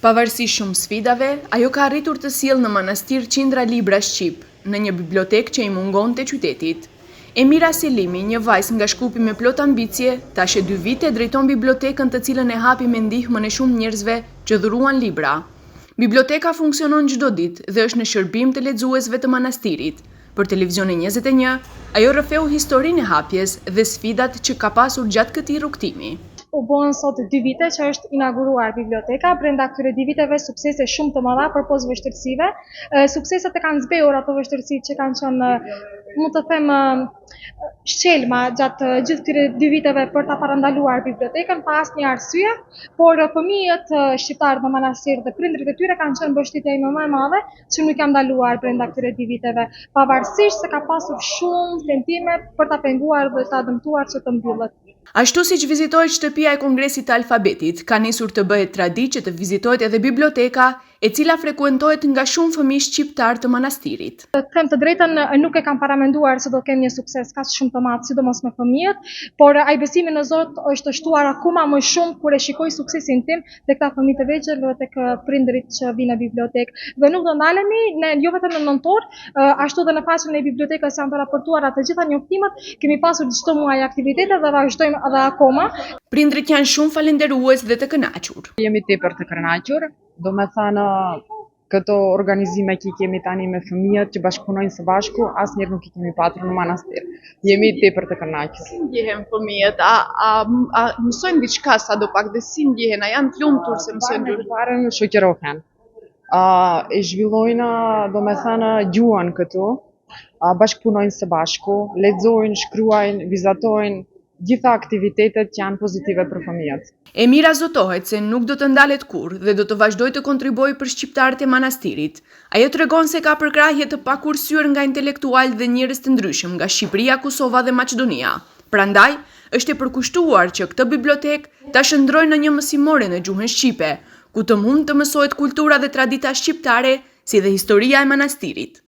Pavarësisht shumë sfidave, ajo ka arritur të sjellë në manastir qindra libra shqip, në një bibliotekë që i mungonte qytetit. Emira Selimi, një vajzë nga Shkupi me plot ambicie, tash e 2 vite drejton bibliotekën të cilën e hapi me ndihmën e shumë njerëzve që dhuruan libra. Biblioteka funksionon çdo ditë dhe është në shërbim të lexuesve të manastirit. Për Televizionin 21, ajo rrëfeu historinë e hapjes dhe sfidat që ka pasur gjatë këtij rrugtimi. U bën sot 2 vite që është inauguruar biblioteka, brenda këtyre 2 viteve suksese shumë të mëdha përpos vështirësive. Sukseset e kanë zbehur ato vështirësitë që kanë qenë, mund të them, shqelma gjatë gjithë këtyre 2 viteve për ta parandaluar bibliotekën pa asnjë arsye, por fëmijët shqiptarë në manastir dhe prindrit e tyre kanë qenë mbështetja ime më e madhe që nuk jam ndaluar brenda këtyre 2 viteve, pavarësisht se ka pasur shumë tentime për ta penguar dhe ta dëmtuar që të mbyllet. Ashtu siç vizitohet shtëpia e Kongresit të Alfabetit, ka nisur të bëhet traditë që të vizitohet edhe biblioteka, e cila frekuentohet nga shumë fëmijë shqiptar të manastirit. Të them të drejtën, nuk e kam paramenduar se do kem një sukses kaq shumë të madh, sidomos me fëmijët, por ai besimi në Zot është shtuar akoma më shumë kur e shikoj suksesin tim tek ta fëmijë të vegjël dhe tek prindrit që vinë në bibliotekë. Dhe nuk do ndalemi, ne jo vetëm në nëntor, ashtu edhe në faqen e bibliotekës janë të raportuara të gjitha njoftimet, kemi pasur çdo muaj aktivitete dhe vazhdojmë edhe akoma. Prindrit janë shumë falendërues dhe të kënaqur. Jemi tepër të kënaqur, domethënë këto organizime që kemi tani me fëmijët që bashkëpunojnë së bashku, asnjëherë nuk i kemi patur në manastir. Jemi tepër të kënaqur. Si ndjehen fëmijët? A mësojnë diçka sadopak dhe si ndjehen? A janë të lumtur se mësojnë? Parën shoqërohen. E zhvillojnë, domethënë gjuhën këtu, bashkëpunojnë së bashku, lexojnë, shkruajnë, vizatojnë, gjitha aktivitetet që janë pozitive për fëmijët. Emira zotohet se nuk do të ndalet kurrë dhe do të vazhdojë të kontribuojë për shqiptarët e manastirit. Ajo tregon se ka përkrahje të pakursyer nga intelektualë dhe njerëz të ndryshëm nga Shqipëria, Kosova dhe Maqedonia. Prandaj, është e përkushtuar që këtë bibliotekë ta shndrojë në një mësimore në gjuhën shqipe, ku të mund të mësohet kultura dhe tradita shqiptare, si dhe historia e manastirit.